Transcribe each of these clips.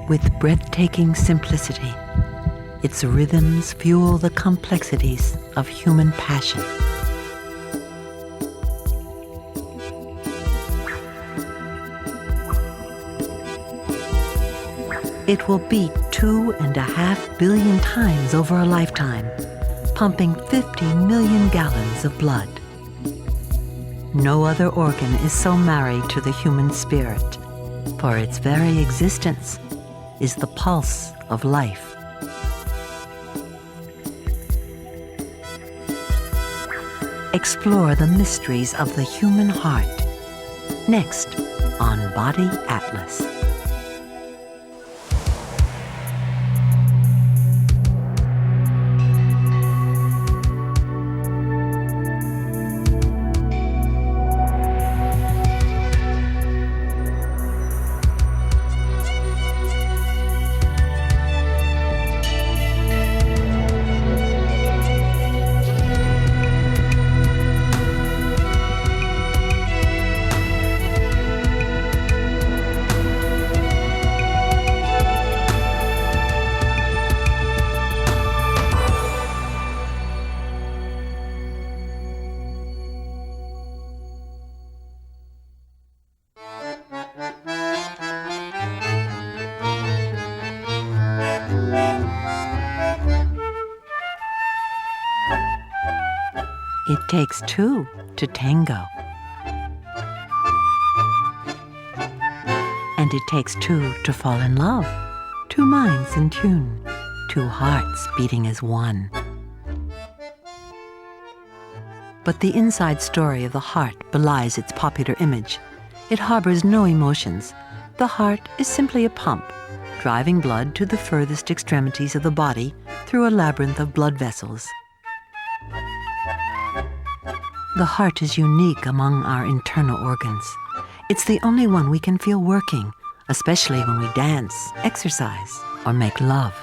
With breathtaking simplicity, its rhythms fuel the complexities of human passion. It will beat 2.5 billion times over a lifetime, pumping 50 million gallons of blood. No other organ is so married to the human spirit, for its very existence is the pulse of life. Explore the mysteries of the human heart, next on Body Atlas. It takes two to tango. And it takes two to fall in love. Two minds in tune, two hearts beating as one. But the inside story of the heart belies its popular image. It harbors no emotions. The heart is simply a pump, driving blood to the furthest extremities of the body through a labyrinth of blood vessels. The heart is unique among our internal organs. It's the only one we can feel working, especially when we dance, exercise, or make love.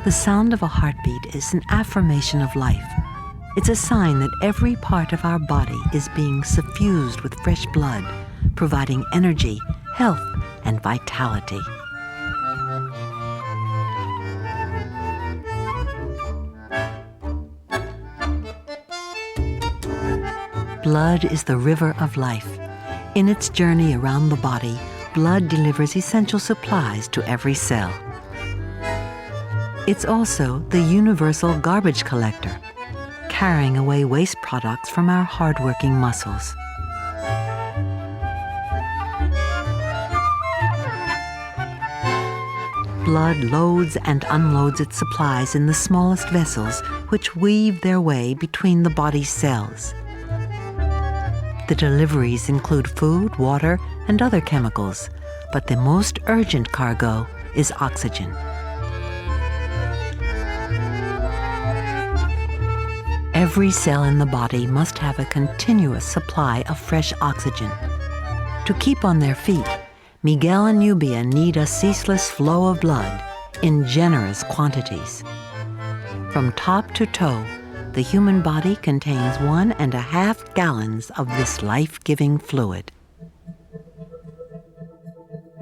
The sound of a heartbeat is an affirmation of life. It's a sign that every part of our body is being suffused with fresh blood, providing energy, health, and vitality. Blood is the river of life. In its journey around the body, blood delivers essential supplies to every cell. It's also the universal garbage collector, carrying away waste products from our hardworking muscles. Blood loads and unloads its supplies in the smallest vessels, which weave their way between the body's cells. The deliveries include food, water, and other chemicals, but the most urgent cargo is oxygen. Every cell in the body must have a continuous supply of fresh oxygen. To keep on their feet, Miguel and Nubia need a ceaseless flow of blood in generous quantities. From top to toe, the human body contains 1.5 gallons of this life-giving fluid.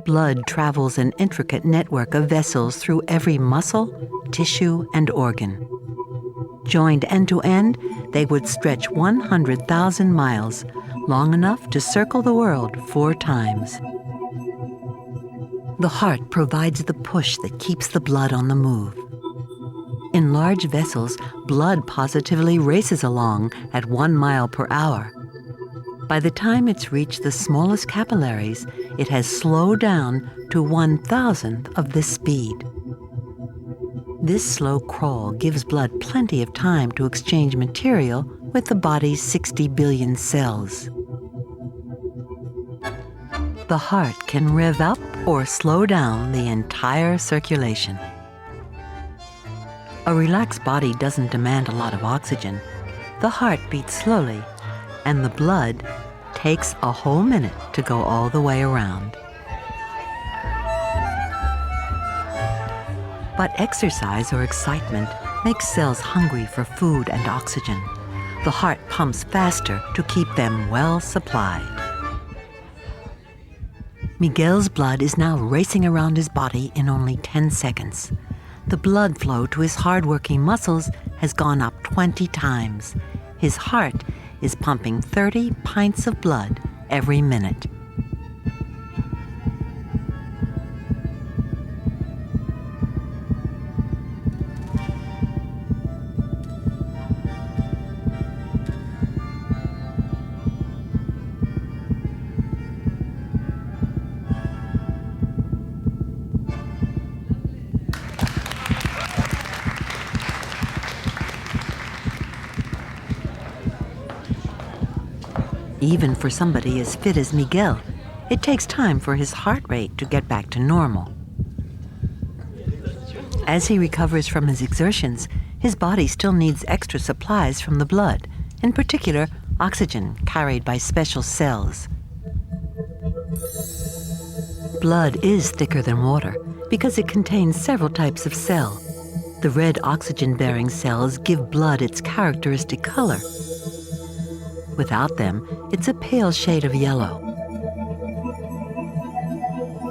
Blood travels an intricate network of vessels through every muscle, tissue, and organ. Joined end to end, they would stretch 100,000 miles, long enough to circle the world 4 times. The heart provides the push that keeps the blood on the move. In large vessels, blood positively races along at 1 mile per hour. By the time it's reached the smallest capillaries, it has slowed down to 1,000th of this speed. This slow crawl gives blood plenty of time to exchange material with the body's 60 billion cells. The heart can rev up or slow down the entire circulation. A relaxed body doesn't demand a lot of oxygen. The heart beats slowly, and the blood takes a whole minute to go all the way around. But exercise or excitement makes cells hungry for food and oxygen. The heart pumps faster to keep them well supplied. Miguel's blood is now racing around his body in only 10 seconds. The blood flow to his hard-working muscles has gone up 20 times. His heart is pumping 30 pints of blood every minute. Even for somebody as fit as Miguel, it takes time for his heart rate to get back to normal. As he recovers from his exertions, his body still needs extra supplies from the blood, in particular oxygen carried by special cells. Blood is thicker than water because it contains several types of cell. The red oxygen-bearing cells give blood its characteristic color. Without them, it's a pale shade of yellow.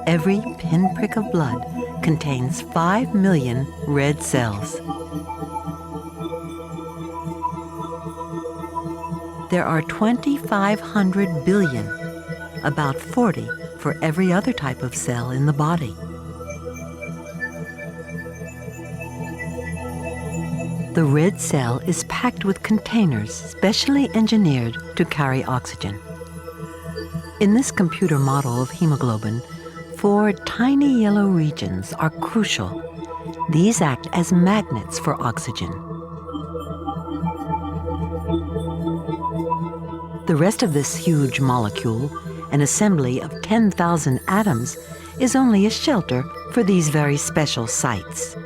Every pinprick of blood contains 5 million red cells. There are 2,500 billion, about 40 for every other type of cell in the body. The red cell is packed with containers specially engineered to carry oxygen. In this computer model of hemoglobin, 4 tiny yellow regions are crucial. These act as magnets for oxygen. The rest of this huge molecule, an assembly of 10,000 atoms, is only a shelter for these very special sites.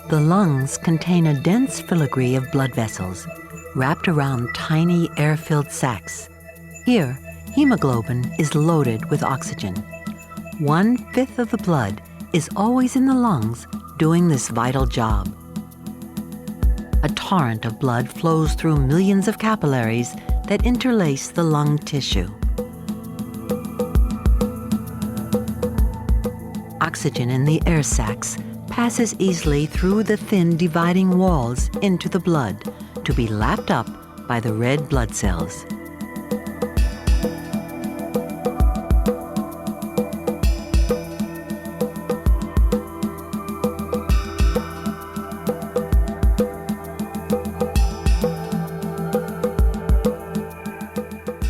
The lungs contain a dense filigree of blood vessels wrapped around tiny air-filled sacs. Here, hemoglobin is loaded with oxygen. 1/5 of the blood is always in the lungs doing this vital job. A torrent of blood flows through millions of capillaries that interlace the lung tissue. Oxygen in the air sacs passes easily through the thin dividing walls into the blood to be lapped up by the red blood cells.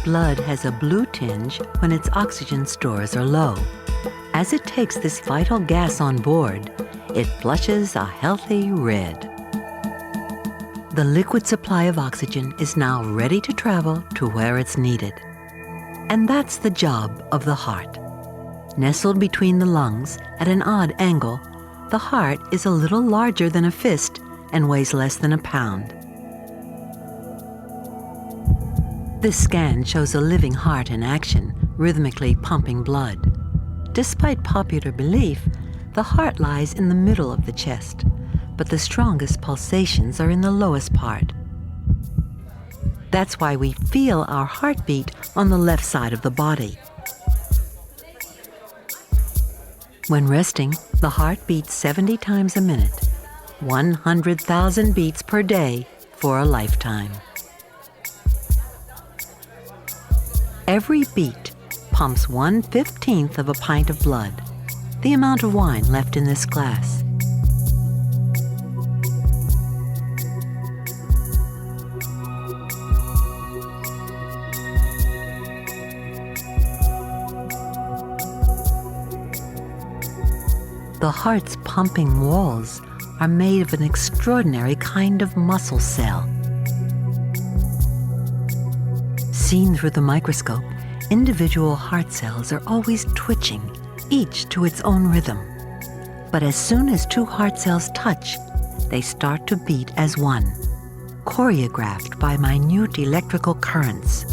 Blood has a blue tinge when its oxygen stores are low. As it takes this vital gas on board, it flushes a healthy red. The liquid supply of oxygen is now ready to travel to where it's needed. And that's the job of the heart. Nestled between the lungs at an odd angle, the heart is a little larger than a fist and weighs less than a pound. This scan shows a living heart in action, rhythmically pumping blood. Despite popular belief, the heart lies in the middle of the chest, but the strongest pulsations are in the lowest part. That's why we feel our heartbeat on the left side of the body. When resting, the heart beats 70 times a minute, 100,000 beats per day for a lifetime. Every beat pumps 1/15 of a pint of blood, the amount of wine left in this glass. The heart's pumping walls are made of an extraordinary kind of muscle cell. Seen through the microscope, individual heart cells are always twitching, each to its own rhythm. But as soon as 2 heart cells touch, they start to beat as one, choreographed by minute electrical currents.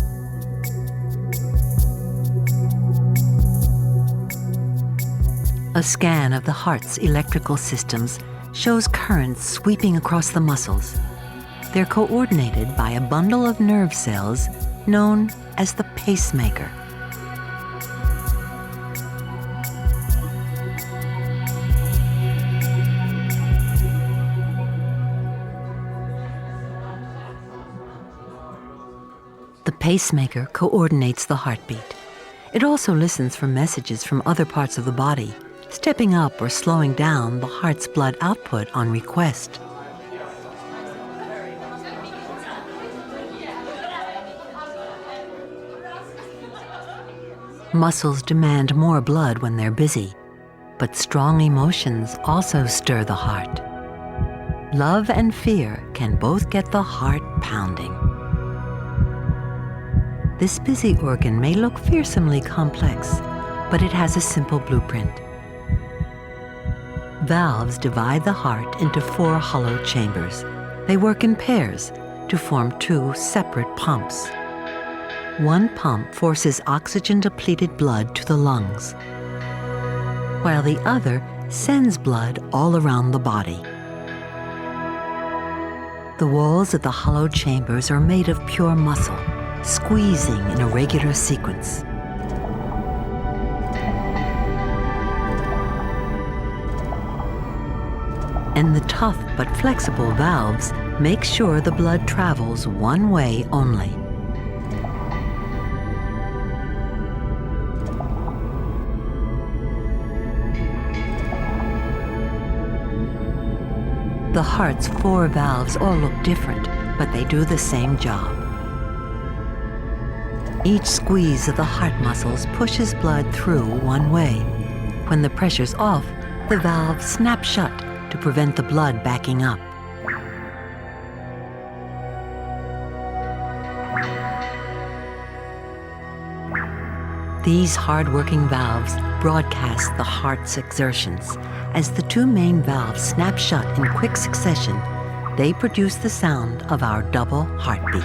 A scan of the heart's electrical systems shows currents sweeping across the muscles. They're coordinated by a bundle of nerve cells known as the pacemaker. The pacemaker coordinates the heartbeat. It also listens for messages from other parts of the body, stepping up or slowing down the heart's blood output on request. Muscles demand more blood when they're busy, but strong emotions also stir the heart. Love and fear can both get the heart pounding. This busy organ may look fearsomely complex, but it has a simple blueprint. Valves divide the heart into 4 hollow chambers. They work in pairs to form 2 separate pumps. One pump forces oxygen-depleted blood to the lungs, while the other sends blood all around the body. The walls of the hollow chambers are made of pure muscle, squeezing in a regular sequence. And the tough but flexible valves make sure the blood travels one way only. The heart's 4 valves all look different, but they do the same job. Each squeeze of the heart muscles pushes blood through one way. When the pressure's off, the valve snaps shut to prevent the blood backing up. These hard-working valves broadcast the heart's exertions. As the 2 main valves snap shut in quick succession, they produce the sound of our double heartbeat.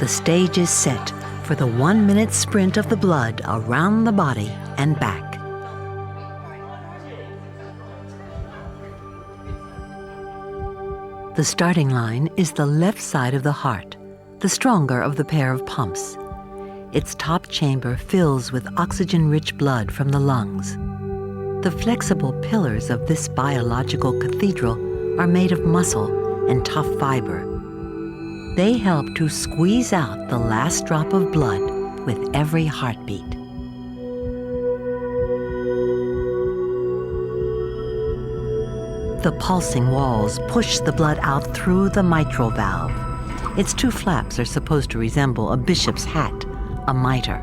The stage is set for the 1-minute sprint of the blood around the body and back. The starting line is the left side of the heart, the stronger of the pair of pumps. Its top chamber fills with oxygen-rich blood from the lungs. The flexible pillars of this biological cathedral are made of muscle and tough fiber. They help to squeeze out the last drop of blood with every heartbeat. The pulsing walls push the blood out through the mitral valve. Its 2 flaps are supposed to resemble a bishop's hat, a mitre.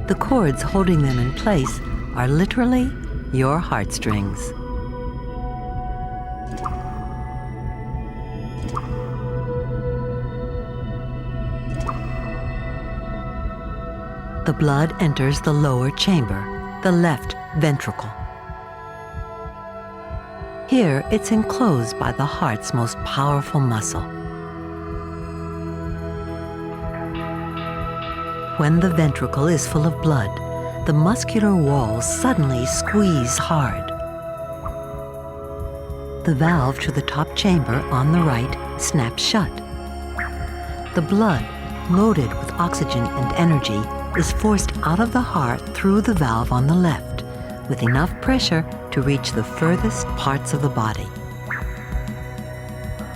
The cords holding them in place are literally your heartstrings. The blood enters the lower chamber, the left ventricle. Here, it's enclosed by the heart's most powerful muscle. When the ventricle is full of blood, the muscular walls suddenly squeeze hard. The valve to the top chamber on the right snaps shut. The blood, loaded with oxygen and energy, is forced out of the heart through the valve on the left, with enough pressure to reach the furthest parts of the body.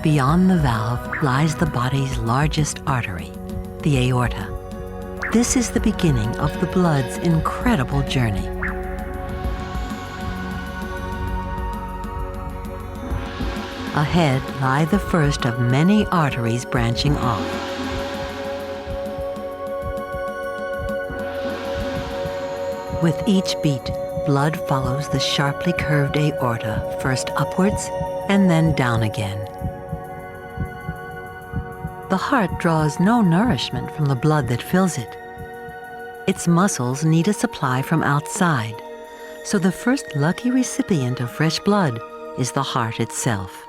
Beyond the valve lies the body's largest artery, the aorta. This is the beginning of the blood's incredible journey. Ahead lie the first of many arteries branching off. With each beat, blood follows the sharply curved aorta, first upwards and then down again. The heart draws no nourishment from the blood that fills it. Its muscles need a supply from outside, so the first lucky recipient of fresh blood is the heart itself.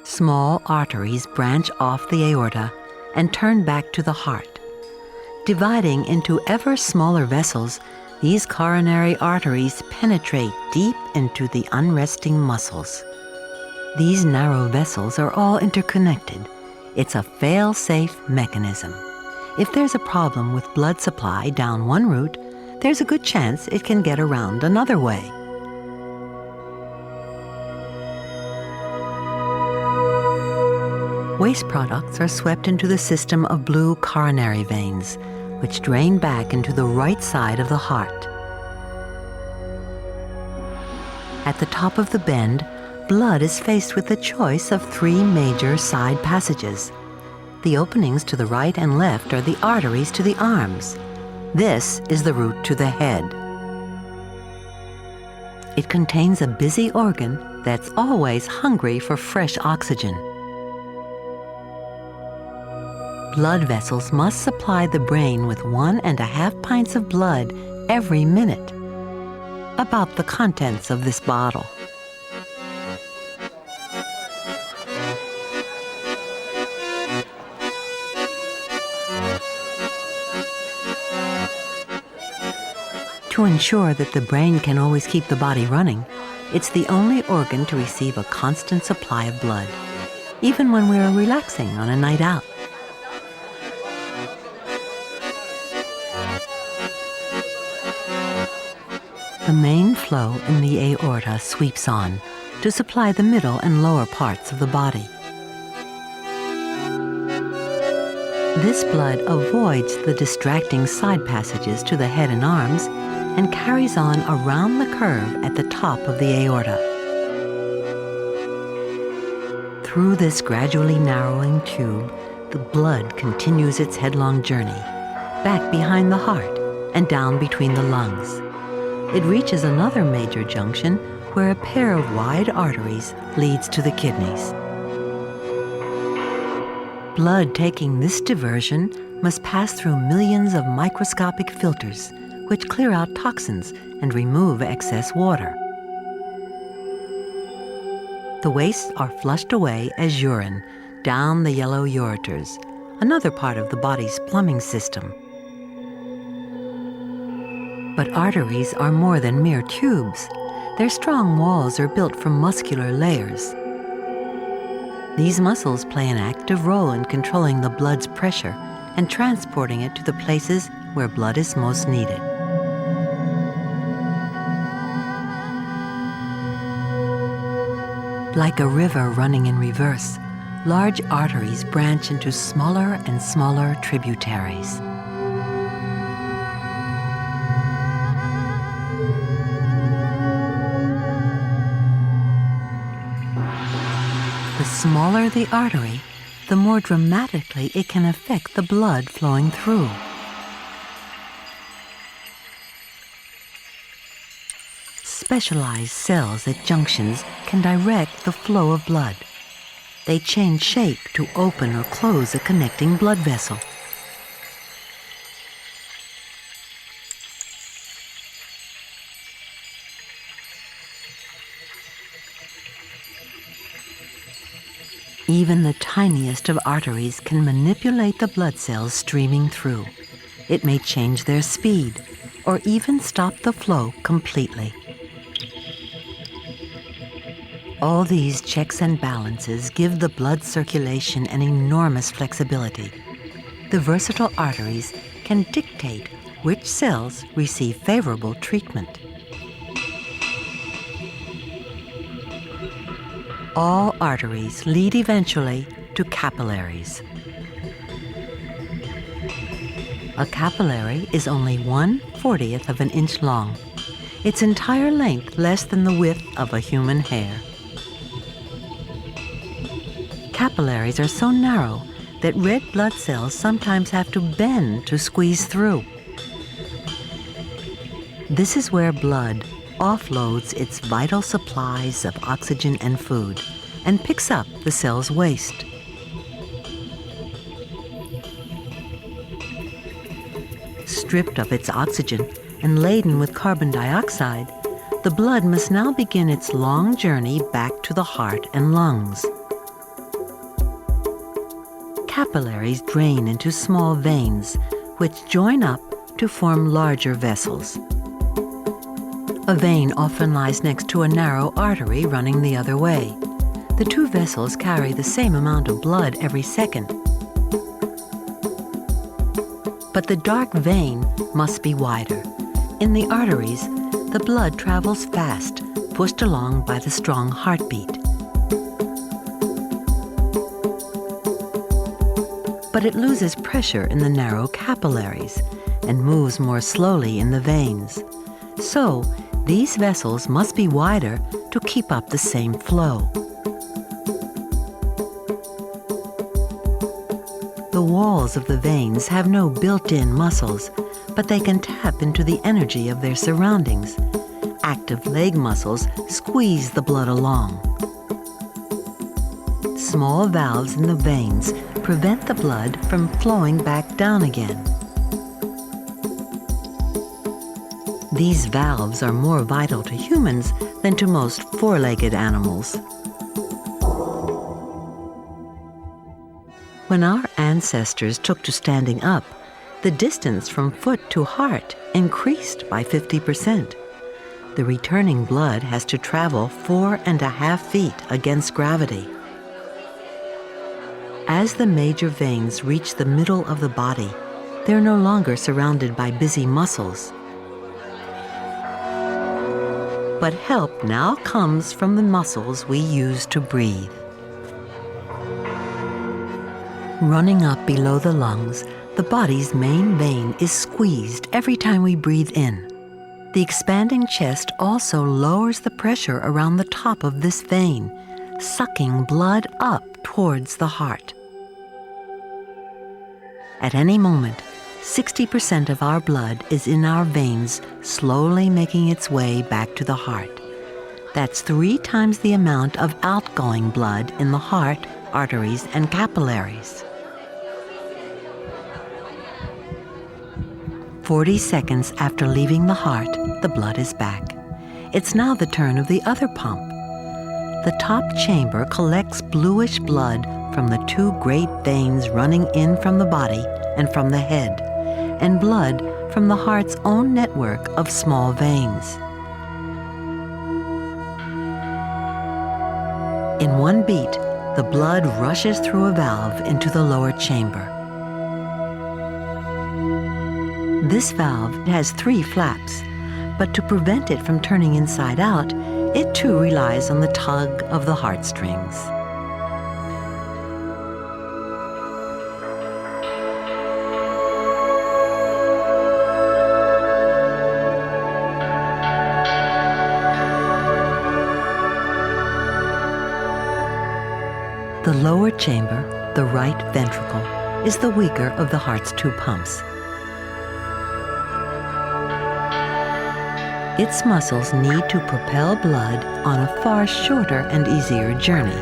Small arteries branch off the aorta and turn back to the heart. Dividing into ever smaller vessels, these coronary arteries penetrate deep into the unresting muscles. These narrow vessels are all interconnected. It's a fail-safe mechanism. If there's a problem with blood supply down one route, there's a good chance it can get around another way. Waste products are swept into the system of blue coronary veins, which drain back into the right side of the heart. At the top of the bend, blood is faced with the choice of three major side passages. The openings to the right and left are the arteries to the arms. This is the route to the head. It contains a busy organ that's always hungry for fresh oxygen. Blood vessels must supply the brain with 1.5 pints of blood every minute. About the contents of this bottle. To ensure that the brain can always keep the body running, it's the only organ to receive a constant supply of blood, even when we are relaxing on a night out. The main flow in the aorta sweeps on to supply the middle and lower parts of the body. This blood avoids the distracting side passages to the head and arms and carries on around the curve at the top of the aorta. Through this gradually narrowing tube, the blood continues its headlong journey, back behind the heart and down between the lungs. It reaches another major junction where a pair of wide arteries leads to the kidneys. Blood taking this diversion must pass through millions of microscopic filters, which clear out toxins and remove excess water. The wastes are flushed away as urine down the yellow ureters, another part of the body's plumbing system. But arteries are more than mere tubes. Their strong walls are built from muscular layers. These muscles play an active role in controlling the blood's pressure and transporting it to the places where blood is most needed. Like a river running in reverse, large arteries branch into smaller and smaller tributaries. The smaller the artery, the more dramatically it can affect the blood flowing through. Specialized cells at junctions can direct the flow of blood. They change shape to open or close a connecting blood vessel. Even the tiniest of arteries can manipulate the blood cells streaming through. It may change their speed or even stop the flow completely. All these checks and balances give the blood circulation an enormous flexibility. The versatile arteries can dictate which cells receive favorable treatment. All arteries lead eventually to capillaries. A capillary is only 1/40th of an inch long, its entire length less than the width of a human hair. Capillaries are so narrow that red blood cells sometimes have to bend to squeeze through. This is where blood offloads its vital supplies of oxygen and food and picks up the cell's waste. Stripped of its oxygen and laden with carbon dioxide, the blood must now begin its long journey back to the heart and lungs. Capillaries drain into small veins, which join up to form larger vessels. A vein often lies next to a narrow artery running the other way. The two vessels carry the same amount of blood every second. But the dark vein must be wider. In the arteries, the blood travels fast, pushed along by the strong heartbeat. But it loses pressure in the narrow capillaries and moves more slowly in the veins. So, these vessels must be wider to keep up the same flow. The walls of the veins have no built-in muscles, but they can tap into the energy of their surroundings. Active leg muscles squeeze the blood along. Small valves in the veins prevent the blood from flowing back down again. These valves are more vital to humans than to most four-legged animals. When our ancestors took to standing up, the distance from foot to heart increased by 50%. The returning blood has to travel 4.5 feet against gravity. As the major veins reach the middle of the body, they're no longer surrounded by busy muscles. But help now comes from the muscles we use to breathe. Running up below the lungs, the body's main vein is squeezed every time we breathe in. The expanding chest also lowers the pressure around the top of this vein, sucking blood up towards the heart. At any moment, 60% of our blood is in our veins, slowly making its way back to the heart. That's 3 times the amount of outgoing blood in the heart, arteries, and capillaries. 40 seconds after leaving the heart, the blood is back. It's now the turn of the other pump. The top chamber collects bluish blood from the 2 great veins running in from the body and from the head, and blood from the heart's own network of small veins. In one beat, the blood rushes through a valve into the lower chamber. This valve has 3 flaps, but to prevent it from turning inside out, it too relies on the tug of the heartstrings. The lower chamber, the right ventricle, is the weaker of the heart's 2 pumps. Its muscles need to propel blood on a far shorter and easier journey,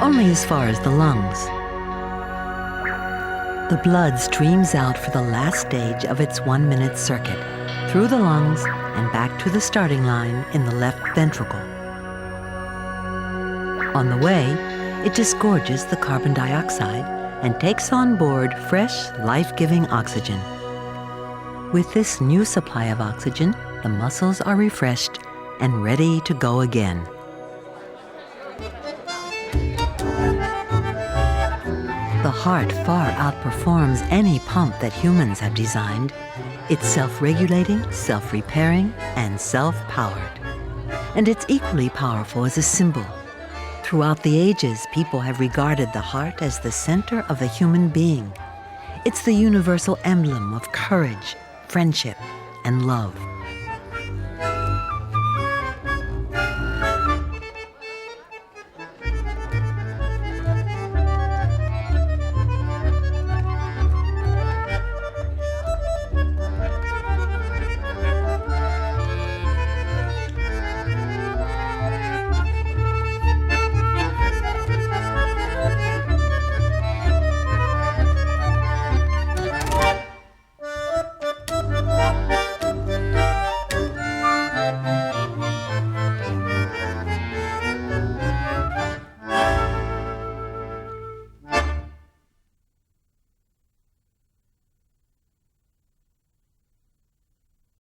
only as far as the lungs. The blood streams out for the last stage of its 1-minute circuit, through the lungs and back to the starting line in the left ventricle. On the way, it disgorges the carbon dioxide and takes on board fresh, life-giving oxygen. With this new supply of oxygen, the muscles are refreshed and ready to go again. The heart far outperforms any pump that humans have designed. It's self-regulating, self-repairing, and self-powered. And it's equally powerful as a symbol. Throughout the ages, people have regarded the heart as the center of the human being. It's the universal emblem of courage, friendship, and love.